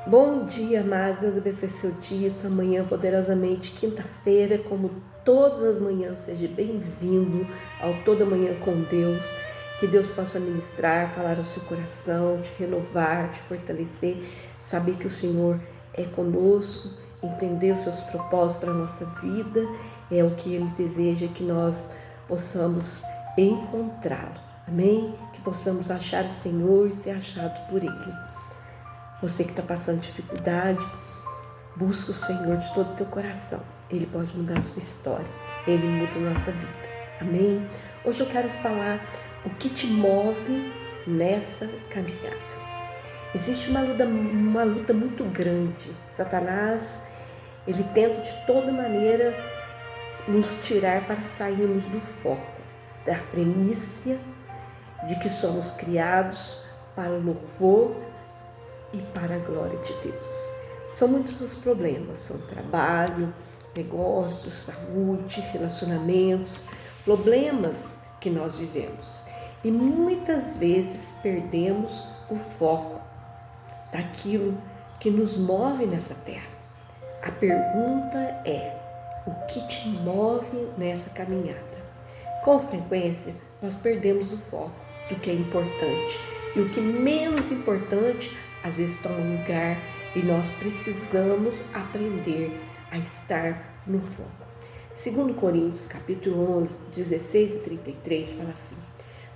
Bom dia, amados. Deus abençoe seu dia, sua manhã poderosamente. Quinta-feira, como todas as manhãs, seja bem-vindo ao Toda Manhã com Deus. Que Deus possa ministrar, falar ao seu coração, te renovar, te fortalecer. Saber que o Senhor é conosco, entender os seus propósitos para a nossa vida. É o que Ele deseja que nós possamos encontrá-lo. Amém? Que possamos achar o Senhor e ser achado por Ele. Você que está passando dificuldade, busca o Senhor de todo o teu coração. Ele pode mudar a sua história. Ele muda a nossa vida. Amém? Hoje eu quero falar o que te move nessa caminhada. Existe uma luta muito grande. Satanás, ele tenta de toda maneira nos tirar para sairmos do foco, da premissa de que somos criados para o louvor e para a glória de Deus. São muitos os problemas, são trabalho, negócios, saúde, relacionamentos, problemas que nós vivemos. E muitas vezes perdemos o foco daquilo que nos move nessa terra. A pergunta é: o que te move nessa caminhada? Com frequência, nós perdemos o foco do que é importante. E o que menos importante às vezes toma lugar, e nós precisamos aprender a estar no foco. 2 Coríntios, capítulo 11, 16 e 33, fala assim: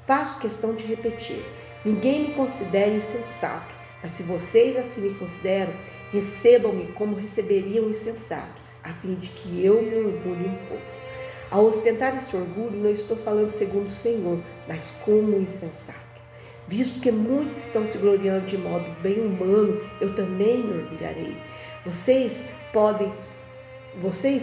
faço questão de repetir, ninguém me considera insensato, mas se vocês assim me consideram, recebam-me como receberiam o insensato, a fim de que eu me orgulhe um pouco. Ao ostentar esse orgulho, não estou falando segundo o Senhor, mas como insensato. Visto que muitos estão se gloriando de modo bem humano, eu também me orgulharei. Vocês,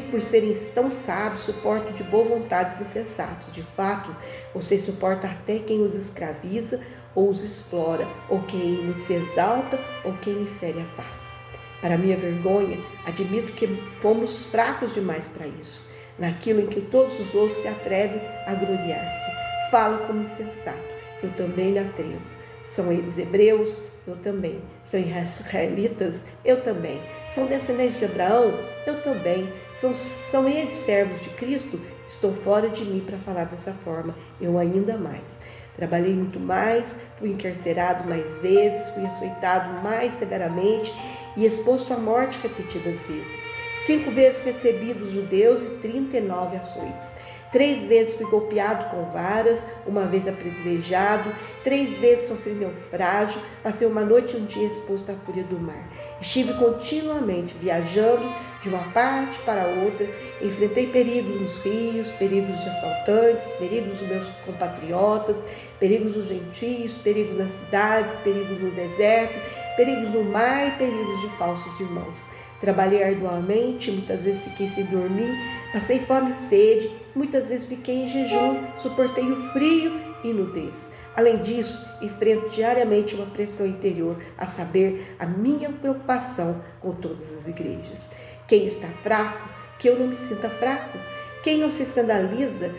por serem tão sábios, suportam de boa vontade os insensatos. De fato, vocês suportam até quem os escraviza ou os explora, ou quem se exalta ou quem lhe fere a face. Para minha vergonha, admito que fomos fracos demais para isso, naquilo em que todos os outros se atrevem a gloriar-se. Falo como insensato. Eu também me atrevo. São eles hebreus? Eu também. São israelitas? Eu também. São descendentes de Abraão? Eu também. São eles servos de Cristo? Estou fora de mim para falar dessa forma. Eu ainda mais. Trabalhei muito mais, fui encarcerado mais vezes, fui açoitado mais severamente e exposto à morte repetidas vezes. 5 vezes recebi dos judeus e 39 açoites. 3 vezes fui golpeado com varas, 1 vez apedrejado, 3 vezes sofri naufrágio, passei uma noite e um dia exposto à fúria do mar. Estive continuamente viajando de uma parte para outra, enfrentei perigos nos rios, perigos de assaltantes, perigos dos meus compatriotas, perigos dos gentios, perigos nas cidades, perigos no deserto, perigos no mar e perigos de falsos irmãos. Trabalhei arduamente, muitas vezes fiquei sem dormir, passei fome e sede, muitas vezes fiquei em jejum, suportei o frio e nudez. Além disso, enfrento diariamente uma pressão interior, a saber, a minha preocupação com todas as igrejas. Quem está fraco, que eu não me sinta fraco. Quem não se escandaliza,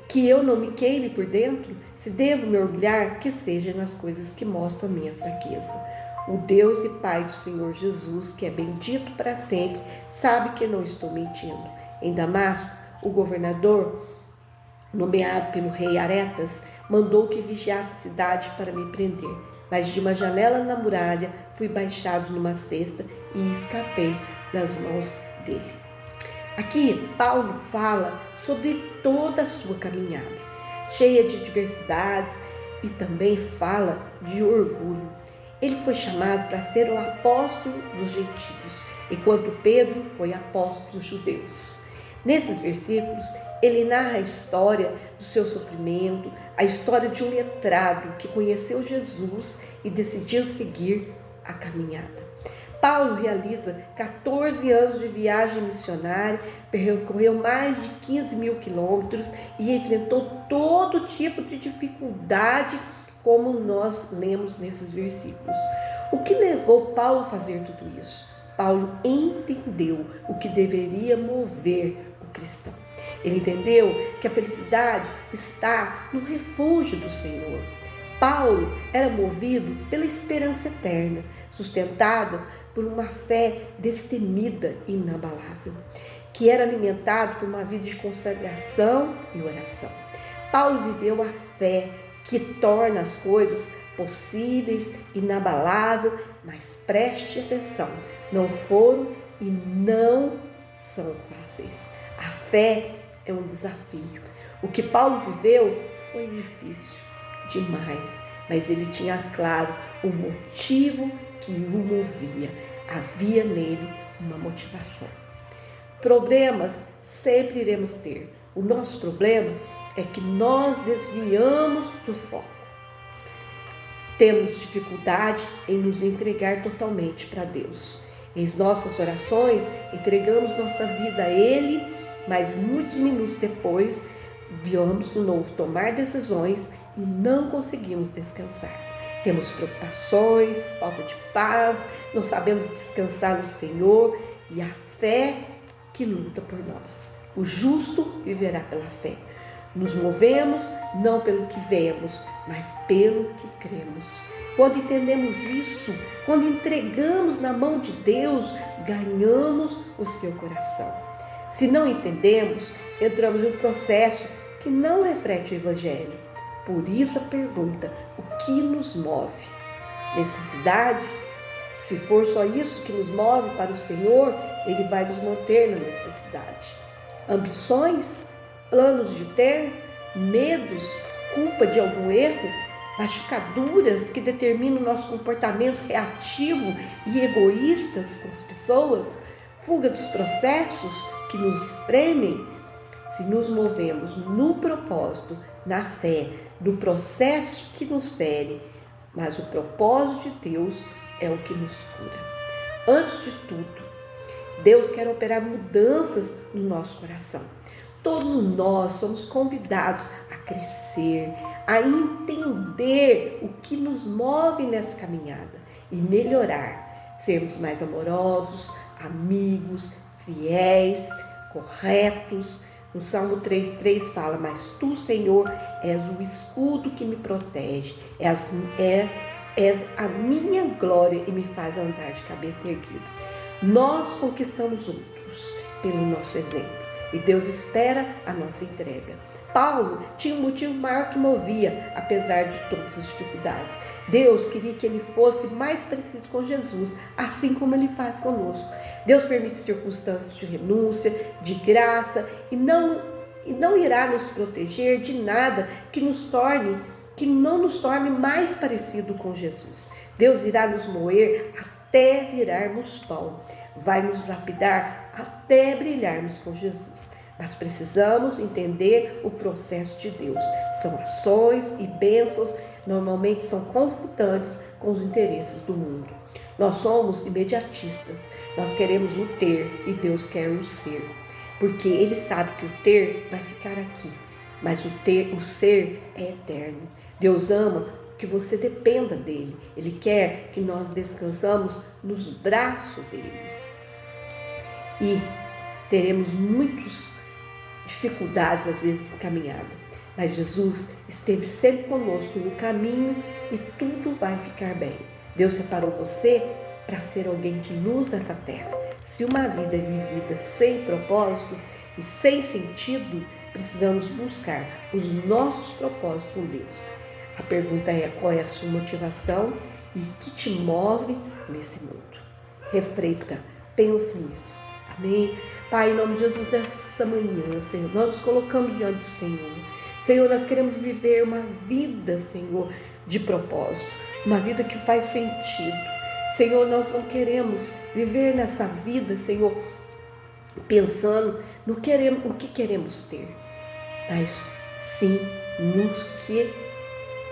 que eu não me queime por dentro. Se devo me orgulhar, que seja nas coisas que mostram a minha fraqueza. O Deus e Pai do Senhor Jesus, que é bendito para sempre, sabe que não estou mentindo. Em Damasco, o governador, nomeado pelo rei Aretas, mandou que vigiasse a cidade para me prender. Mas de uma janela na muralha fui baixado numa cesta e escapei das mãos dele. Aqui, Paulo fala sobre toda a sua caminhada, cheia de adversidades, e também fala de orgulho. Ele foi chamado para ser o apóstolo dos gentios, enquanto Pedro foi apóstolo dos judeus. Nesses versículos, ele narra a história do seu sofrimento, a história de um letrado que conheceu Jesus e decidiu seguir a caminhada. Paulo realiza 14 anos de viagem missionária, percorreu mais de 15 mil quilômetros e enfrentou todo tipo de dificuldade, como nós lemos nesses versículos. O que levou Paulo a fazer tudo isso? Paulo entendeu o que deveria mover o cristão. Ele entendeu que a felicidade está no refúgio do Senhor. Paulo era movido pela esperança eterna. sustentado por uma fé destemida e inabalável, que era alimentado por uma vida de consagração e oração. Paulo viveu a fé que torna as coisas possíveis, inabalável, mas preste atenção, não foram e não são fáceis. A fé é um desafio. O que Paulo viveu foi difícil demais, mas ele tinha claro o motivo que o movia. Havia nele uma motivação. Problemas sempre iremos ter. O nosso problema é que nós desviamos do foco. Temos dificuldade em nos entregar totalmente para Deus. Em nossas orações, entregamos nossa vida a Ele, mas muitos minutos depois, viemos de novo tomar decisões e não conseguimos descansar. Temos preocupações, falta de paz, não sabemos descansar no Senhor e a fé que luta por nós. O justo viverá pela fé. Nos movemos não pelo que vemos, mas pelo que cremos. Quando entendemos isso, quando entregamos na mão de Deus, ganhamos o seu coração. Se não entendemos, entramos em um processo que não reflete o Evangelho. Por isso a pergunta, o que nos move? Necessidades? Se for só isso que nos move para o Senhor, Ele vai nos manter na necessidade. Ambições? Planos de ter? Medos? Culpa de algum erro? Machucaduras que determinam o nosso comportamento reativo e egoístas com as pessoas? Fuga dos processos que nos espremem? Se nos movemos no propósito, na fé, no processo que nos fere, mas o propósito de Deus é o que nos cura. Antes de tudo, Deus quer operar mudanças no nosso coração. Todos nós somos convidados a crescer, a entender o que nos move nessa caminhada e melhorar, sermos mais amorosos, amigos, fiéis, corretos. No Salmo 3,3 fala, mas tu, Senhor, és o escudo que me protege, és a minha glória e me faz andar de cabeça erguida. Nós conquistamos outros pelo nosso exemplo e Deus espera a nossa entrega. Paulo tinha um motivo maior que movia, apesar de todas as dificuldades. Deus queria que ele fosse mais parecido com Jesus, assim como ele faz conosco. Deus permite circunstâncias de renúncia, de graça, e não irá nos proteger de nada que não nos torne mais parecido com Jesus. Deus irá nos moer até virarmos pão, vai nos lapidar até brilharmos com Jesus. Mas precisamos entender o processo de Deus. São ações e bênçãos, normalmente são conflitantes com os interesses do mundo. Nós somos imediatistas, nós queremos o ter e Deus quer o ser. Porque Ele sabe que o ter vai ficar aqui, mas o ser é eterno. Deus ama que você dependa dEle. Ele quer que nós descansamos nos braços deles. E teremos muitas dificuldades às vezes na caminhada, mas Jesus esteve sempre conosco no caminho e tudo vai ficar bem. Deus separou você para ser alguém de luz nessa terra. Se uma vida é vivida sem propósitos e sem sentido, precisamos buscar os nossos propósitos com Deus. A pergunta é, qual é a sua motivação e o que te move nesse mundo? Reflita, pensa nisso. Amém? Pai, em nome de Jesus, nessa manhã, Senhor, nós nos colocamos diante do Senhor. Senhor, nós queremos viver uma vida, Senhor, de propósito, uma vida que faz sentido. Senhor, nós não queremos viver nessa vida, Senhor, pensando no que queremos ter, mas sim no que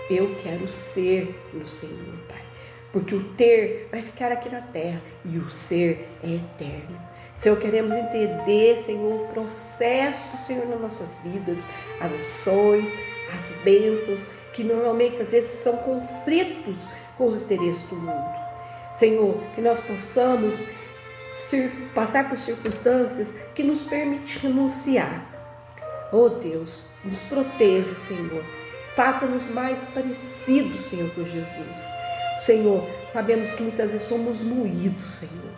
eu quero ser no Senhor, Pai. Porque o ter vai ficar aqui na terra e o ser é eterno. Senhor, queremos entender, Senhor, o processo do Senhor nas nossas vidas, as ações, as bênçãos, que normalmente às vezes são conflitos com os interesses do mundo. Senhor, que nós possamos passar por circunstâncias que nos permitem renunciar. Oh Deus, nos proteja, Senhor. Faça-nos mais parecidos, Senhor, com Jesus. Senhor, sabemos que muitas vezes somos moídos, Senhor.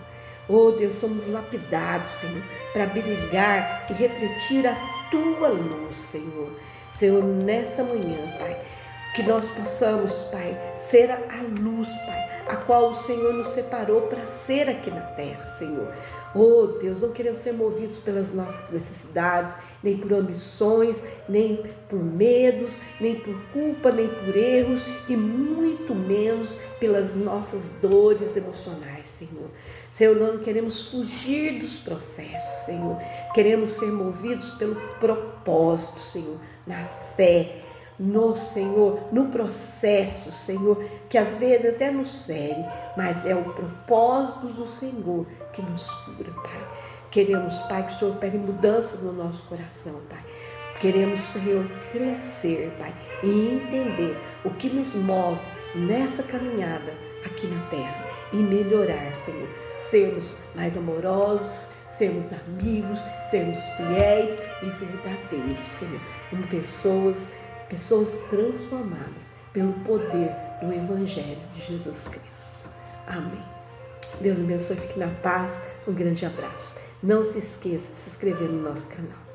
Oh Deus, somos lapidados, Senhor, para brilhar e refletir a Tua luz, Senhor. Senhor, nessa manhã, Pai, que nós possamos, Pai, ser a luz, Pai, a qual o Senhor nos separou para ser aqui na terra, Senhor. Oh Deus, não queremos ser movidos pelas nossas necessidades, nem por ambições, nem por medos, nem por culpa, nem por erros, e muito menos pelas nossas dores emocionais, Senhor. Senhor, não queremos fugir dos processos, Senhor. Queremos ser movidos pelo propósito, Senhor, na fé, no Senhor, no processo, Senhor, que às vezes até nos fere, mas é o propósito do Senhor que nos cura, Pai. Queremos, Pai, que o Senhor pegue mudança no nosso coração, Pai. Queremos, Senhor, crescer, Pai, e entender o que nos move nessa caminhada aqui na terra e melhorar, Senhor. Sermos mais amorosos, sermos amigos, sermos fiéis e verdadeiros, Senhor, como pessoas transformadas pelo poder do Evangelho de Jesus Cristo. Amém. Deus abençoe, fique na paz, um grande abraço. Não se esqueça de se inscrever no nosso canal.